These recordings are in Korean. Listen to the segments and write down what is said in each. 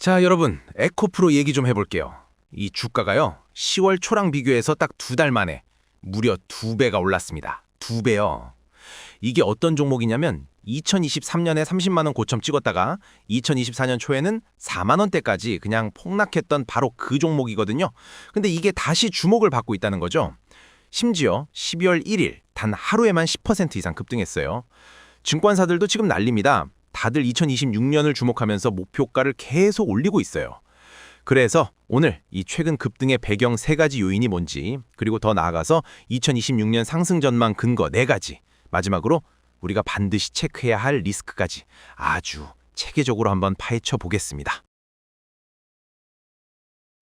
자, 여러분, 에코프로 얘기 좀 해볼게요. 이 주가가요, 10월 초랑 비교해서 딱 2달 만에 무려 2배가 올랐습니다. 2배요. 이게 어떤 종목이냐면 2023년에 30만 원 고점 찍었다가 2024년 초에는 4만 원대까지 그냥 폭락했던 바로 그 종목이거든요. 근데 이게 다시 주목을 받고 있다는 거죠. 심지어 12월 1일 단 하루에만 10% 이상 급등했어요. 증권사들도 지금 난립니다. 다들 2026년을 주목하면서 목표가를 계속 올리고 있어요. 그래서 오늘 이 최근 급등의 배경 3가지 요인이 뭔지, 그리고 더 나아가서 2026년 상승 전망 근거 4가지, 마지막으로 우리가 반드시 체크해야 할 리스크까지 아주 체계적으로 한번 파헤쳐 보겠습니다.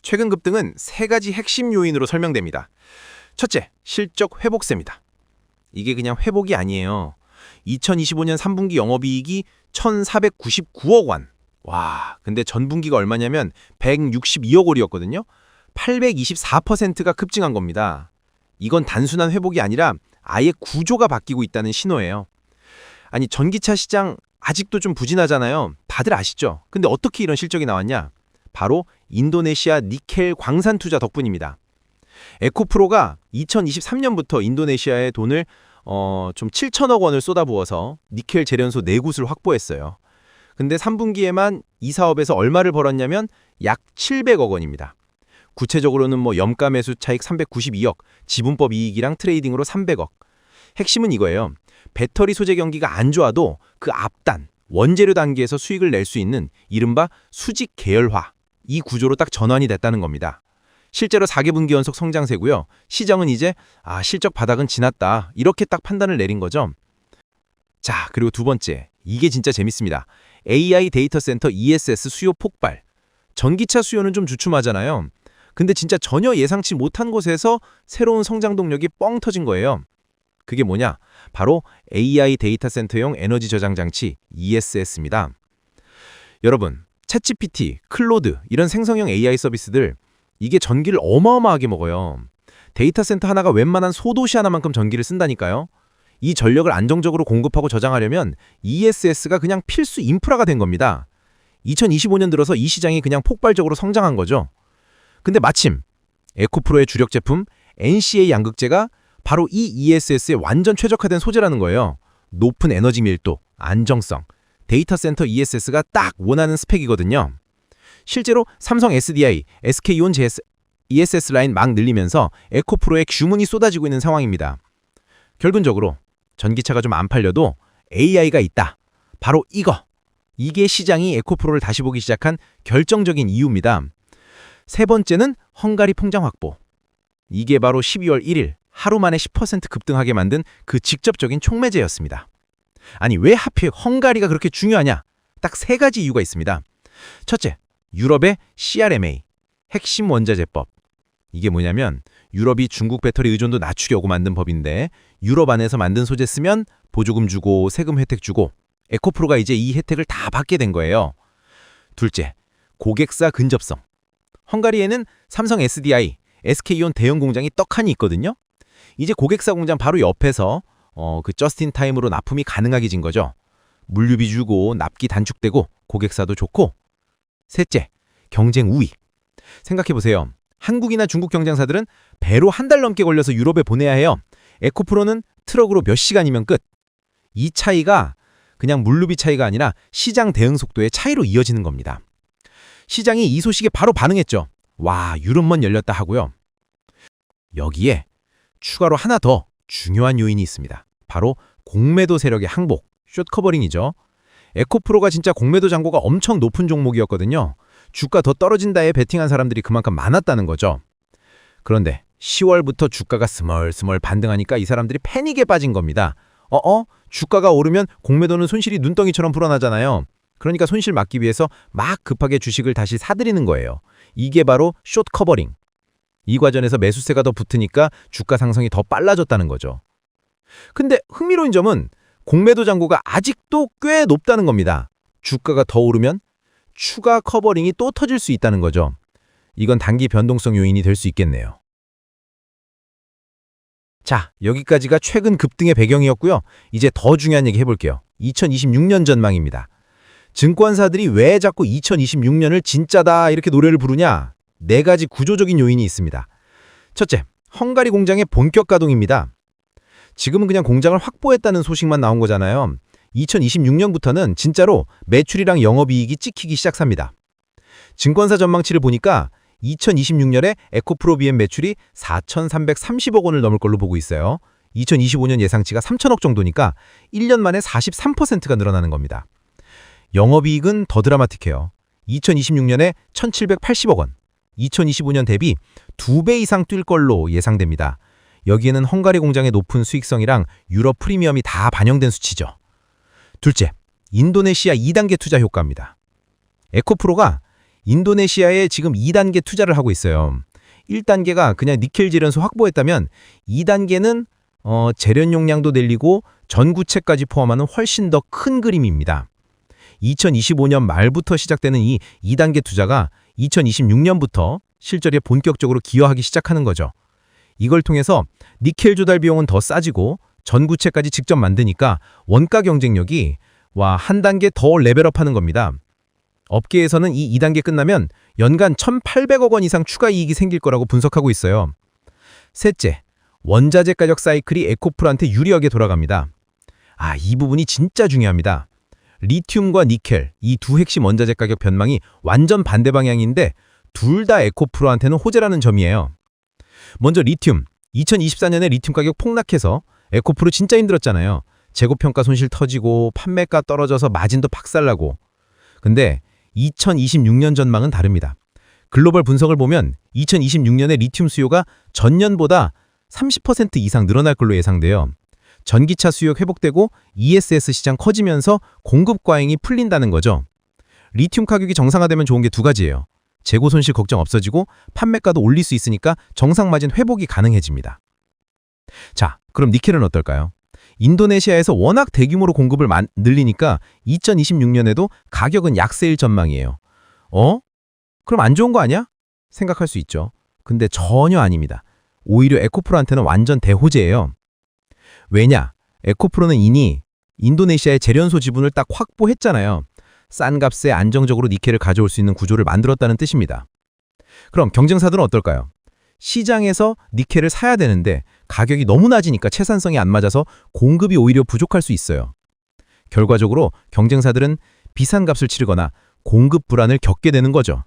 최근 급등은 3가지 핵심 요인으로 설명됩니다. 첫째, 실적 회복세입니다. 이게 그냥 회복이 아니에요. 2025년 3분기 영업이익이 1,499억 원. 와, 근데 전분기가 얼마냐면 162억 원이었거든요. 824%가 급증한 겁니다. 이건 단순한 회복이 아니라 아예 구조가 바뀌고 있다는 신호예요. 아니, 전기차 시장 아직도 좀 부진하잖아요. 다들 아시죠? 근데 어떻게 이런 실적이 나왔냐? 바로 인도네시아 니켈 광산 투자 덕분입니다. 에코프로가 2023년부터 인도네시아에 돈을 좀 7천억 원을 쏟아부어서 니켈 재련소 4곳을 확보했어요. 근데 3분기에만 이 사업에서 얼마를 벌었냐면 약 700억 원입니다. 구체적으로는 염가 매수 차익 392억, 지분법 이익이랑 트레이딩으로 300억. 핵심은 이거예요. 배터리 소재 경기가 안 좋아도 그 앞단, 원재료 단계에서 수익을 낼 수 있는 이른바 수직 계열화, 이 구조로 딱 전환이 됐다는 겁니다. 실제로 4개분기 연속 성장세고요. 시장은 이제 실적 바닥은 지났다, 이렇게 딱 판단을 내린 거죠. 자, 그리고 두 번째, 이게 진짜 재밌습니다. AI 데이터 센터 ESS 수요 폭발. 전기차 수요는 좀 주춤하잖아요. 근데 진짜 전혀 예상치 못한 곳에서 새로운 성장 동력이 뻥 터진 거예요. 그게 뭐냐? 바로 AI 데이터 센터용 에너지 저장 장치 ESS입니다. 여러분, 챗GPT, 클로드 이런 생성형 AI 서비스들, 이게 전기를 어마어마하게 먹어요. 데이터 센터 하나가 웬만한 소도시 하나만큼 전기를 쓴다니까요. 이 전력을 안정적으로 공급하고 저장하려면 ESS가 그냥 필수 인프라가 된 겁니다. 2025년 들어서 이 시장이 그냥 폭발적으로 성장한 거죠. 근데 마침 에코프로의 주력 제품 NCA 양극재가 바로 이 ESS에 완전 최적화된 소재라는 거예요. 높은 에너지 밀도, 안정성, 데이터 센터 ESS가 딱 원하는 스펙이거든요. 실제로 삼성 SDI, SK온 ESS 라인 막 늘리면서 에코프로에 주문이 쏟아지고 있는 상황입니다. 결론적으로 전기차가 좀 안 팔려도 AI가 있다. 바로 이게 시장이 에코프로를 다시 보기 시작한 결정적인 이유입니다. 세 번째는 헝가리 통장 확보. 이게 바로 12월 1일 하루 만에 10% 급등하게 만든 그 직접적인 촉매제였습니다. 아니, 왜 하필 헝가리가 그렇게 중요하냐? 딱 3가지 이유가 있습니다. 첫째, 유럽의 CRMA, 핵심 원자재법. 이게 뭐냐면 유럽이 중국 배터리 의존도 낮추려고 만든 법인데, 유럽 안에서 만든 소재 쓰면 보조금 주고 세금 혜택 주고, 에코프로가 이제 이 혜택을 다 받게 된 거예요. 둘째, 고객사 근접성. 헝가리에는 삼성 SDI, SK온 대형 공장이 떡하니 있거든요. 이제 고객사 공장 바로 옆에서 그 저스틴 타임으로 납품이 가능하게 진 거죠. 물류비 주고 납기 단축되고 고객사도 좋고. 셋째, 경쟁 우위. 생각해보세요. 한국이나 중국 경쟁사들은 배로 1달 넘게 걸려서 유럽에 보내야 해요. 에코프로는 트럭으로 몇 시간이면 끝. 이 차이가 그냥 물류비 차이가 아니라 시장 대응 속도의 차이로 이어지는 겁니다. 시장이 이 소식에 바로 반응했죠. 와, 유럽만 열렸다 하고요. 여기에 추가로 하나 더 중요한 요인이 있습니다. 바로 공매도 세력의 항복, 숏커버링이죠. 에코프로가 진짜 공매도 잔고가 엄청 높은 종목이었거든요. 주가 더 떨어진다에 베팅한 사람들이 그만큼 많았다는 거죠. 그런데 10월부터 주가가 스멀스멀 반등하니까 이 사람들이 패닉에 빠진 겁니다. 주가가 오르면 공매도는 손실이 눈덩이처럼 불어나잖아요. 그러니까 손실 막기 위해서 막 급하게 주식을 다시 사들이는 거예요. 이게 바로 숏커버링. 이 과정에서 매수세가 더 붙으니까 주가 상승이 더 빨라졌다는 거죠. 근데 흥미로운 점은 공매도 잔고가 아직도 꽤 높다는 겁니다. 주가가 더 오르면 추가 커버링이 또 터질 수 있다는 거죠. 이건 단기 변동성 요인이 될 수 있겠네요. 자, 여기까지가 최근 급등의 배경이었고요. 이제 더 중요한 얘기 해볼게요. 2026년 전망입니다. 증권사들이 왜 자꾸 2026년을 진짜다 이렇게 노래를 부르냐? 네 가지 구조적인 요인이 있습니다. 첫째, 헝가리 공장의 본격 가동입니다. 지금은 그냥 공장을 확보했다는 소식만 나온 거잖아요. 2026년부터는 진짜로 매출이랑 영업이익이 찍히기 시작합니다. 증권사 전망치를 보니까 2026년에 에코프로 BM 매출이 4,330억 원을 넘을 걸로 보고 있어요. 2025년 예상치가 3천억 정도니까 1년 만에 43%가 늘어나는 겁니다. 영업이익은 더 드라마틱해요. 2026년에 1,780억 원, 2025년 대비 2배 이상 뛸 걸로 예상됩니다. 여기에는 헝가리 공장의 높은 수익성이랑 유럽 프리미엄이 다 반영된 수치죠. 둘째, 인도네시아 2단계 투자 효과입니다. 에코프로가 인도네시아에 지금 2단계 투자를 하고 있어요. 1단계가 그냥 니켈 재련소 확보했다면 2단계는 재련 용량도 늘리고 전구체까지 포함하는 훨씬 더 큰 그림입니다. 2025년 말부터 시작되는 이 2단계 투자가 2026년부터 실적에 본격적으로 기여하기 시작하는 거죠. 이걸 통해서 니켈 조달 비용은 더 싸지고 전구체까지 직접 만드니까 원가 경쟁력이 한 단계 더 레벨업하는 겁니다. 업계에서는 이 2단계 끝나면 연간 1,800억 원 이상 추가 이익이 생길 거라고 분석하고 있어요. 셋째, 원자재 가격 사이클이 에코프로한테 유리하게 돌아갑니다. 이 부분이 진짜 중요합니다. 리튬과 니켈, 이 두 핵심 원자재 가격 변망이 완전 반대 방향인데 둘 다 에코프로한테는 호재라는 점이에요. 먼저 리튬, 2024년에 리튬 가격 폭락해서 에코프로 진짜 힘들었잖아요. 재고평가 손실 터지고 판매가 떨어져서 마진도 박살나고. 근데 2026년 전망은 다릅니다. 글로벌 분석을 보면 2026년에 리튬 수요가 전년보다 30% 이상 늘어날 걸로 예상돼요. 전기차 수요 회복되고 ESS 시장 커지면서 공급 과잉이 풀린다는 거죠. 리튬 가격이 정상화되면 좋은 게 두 가지예요. 재고 손실 걱정 없어지고 판매가도 올릴 수 있으니까 정상 마진 회복이 가능해집니다. 자, 그럼 니켈은 어떨까요? 인도네시아에서 워낙 대규모로 공급을 늘리니까 2026년에도 가격은 약세일 전망이에요. 그럼 안 좋은 거 아니야? 생각할 수 있죠. 근데 전혀 아닙니다. 오히려 에코프로한테는 완전 대호재예요. 왜냐? 에코프로는 이미 인도네시아의 재련소 지분을 딱 확보했잖아요. 싼 값에 안정적으로 니켈을 가져올 수 있는 구조를 만들었다는 뜻입니다. 그럼 경쟁사들은 어떨까요? 시장에서 니켈을 사야 되는데 가격이 너무 낮으니까 채산성이 안 맞아서 공급이 오히려 부족할 수 있어요. 결과적으로 경쟁사들은 비싼 값을 치르거나 공급 불안을 겪게 되는 거죠.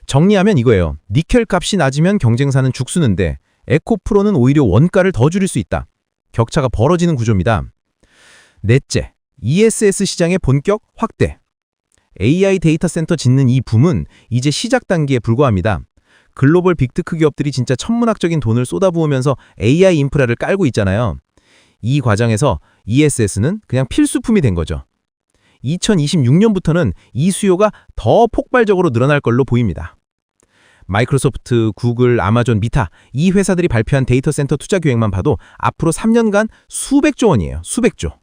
정리하면 이거예요. 니켈 값이 낮으면 경쟁사는 죽쓰는데 에코프로는 오히려 원가를 더 줄일 수 있다. 격차가 벌어지는 구조입니다. 넷째, ESS 시장의 본격 확대. AI 데이터 센터 짓는 이 붐은 이제 시작 단계에 불과합니다. 글로벌 빅테크 기업들이 진짜 천문학적인 돈을 쏟아부으면서 AI 인프라를 깔고 있잖아요. 이 과정에서 ESS는 그냥 필수품이 된 거죠. 2026년부터는 이 수요가 더 폭발적으로 늘어날 걸로 보입니다. 마이크로소프트, 구글, 아마존, 미타 이 회사들이 발표한 데이터 센터 투자 계획만 봐도 앞으로 3년간 수백조 원이에요. 수백조.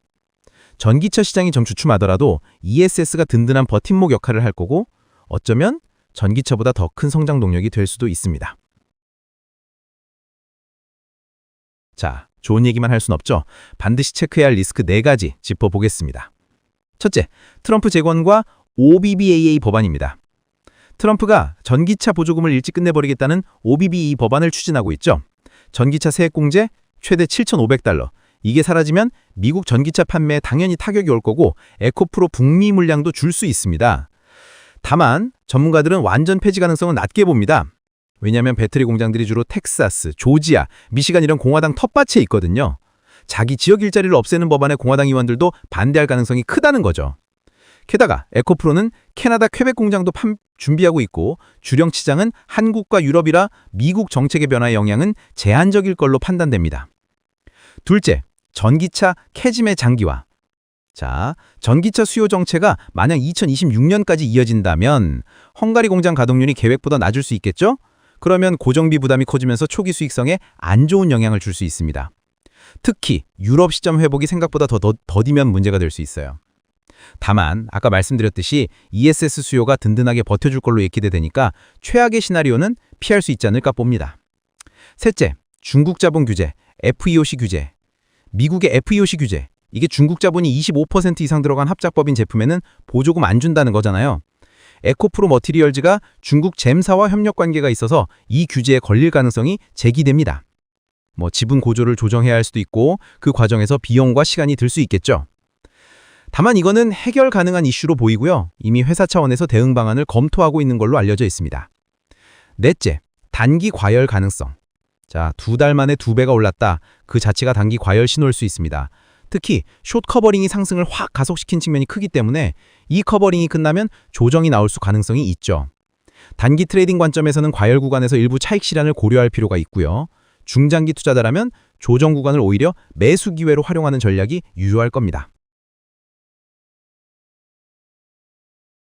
전기차 시장이 좀 주춤하더라도 ESS가 든든한 버팀목 역할을 할 거고 어쩌면 전기차보다 더 큰 성장 동력이 될 수도 있습니다. 자, 좋은 얘기만 할 순 없죠. 반드시 체크해야 할 리스크 4가지 짚어보겠습니다. 첫째, 트럼프 재건과 OBBA 법안입니다. 트럼프가 전기차 보조금을 일찍 끝내버리겠다는 OBBA 법안을 추진하고 있죠. 전기차 세액공제 최대 $7,500. 이게 사라지면 미국 전기차 판매에 당연히 타격이 올 거고 에코프로 북미 물량도 줄 수 있습니다. 다만 전문가들은 완전 폐지 가능성은 낮게 봅니다. 왜냐하면 배터리 공장들이 주로 텍사스, 조지아, 미시간 이런 공화당 텃밭에 있거든요. 자기 지역 일자리를 없애는 법안에 공화당 의원들도 반대할 가능성이 크다는 거죠. 게다가 에코프로는 캐나다 퀘벡 공장도 준비하고 있고 주력 시장은 한국과 유럽이라 미국 정책의 변화의 영향은 제한적일 걸로 판단됩니다. 둘째, 전기차 캐즘의 장기화. 자, 전기차 수요 정체가 만약 2026년까지 이어진다면 헝가리 공장 가동률이 계획보다 낮을 수 있겠죠? 그러면 고정비 부담이 커지면서 초기 수익성에 안 좋은 영향을 줄 수 있습니다. 특히 유럽 시점 회복이 생각보다 더 더디면 문제가 될 수 있어요. 다만 아까 말씀드렸듯이 ESS 수요가 든든하게 버텨줄 걸로 예기돼 되니까 최악의 시나리오는 피할 수 있지 않을까 봅니다. 셋째, 중국 자본 규제, FEOC 규제. 미국의 FEOC 규제. 이게 중국 자본이 25% 이상 들어간 합작법인 제품에는 보조금 안 준다는 거잖아요. 에코프로 머티리얼즈가 중국 잼사와 협력 관계가 있어서 이 규제에 걸릴 가능성이 제기됩니다. 지분 고조를 조정해야 할 수도 있고 그 과정에서 비용과 시간이 들 수 있겠죠. 다만 이거는 해결 가능한 이슈로 보이고요. 이미 회사 차원에서 대응 방안을 검토하고 있는 걸로 알려져 있습니다. 넷째, 단기 과열 가능성. 자, 2달 만에 2배가 올랐다. 그 자체가 단기 과열 신호일 수 있습니다. 특히 숏 커버링이 상승을 확 가속시킨 측면이 크기 때문에 이 커버링이 끝나면 조정이 나올 수 가능성이 있죠. 단기 트레이딩 관점에서는 과열 구간에서 일부 차익 실현을 고려할 필요가 있고요. 중장기 투자자라면 조정 구간을 오히려 매수 기회로 활용하는 전략이 유효할 겁니다.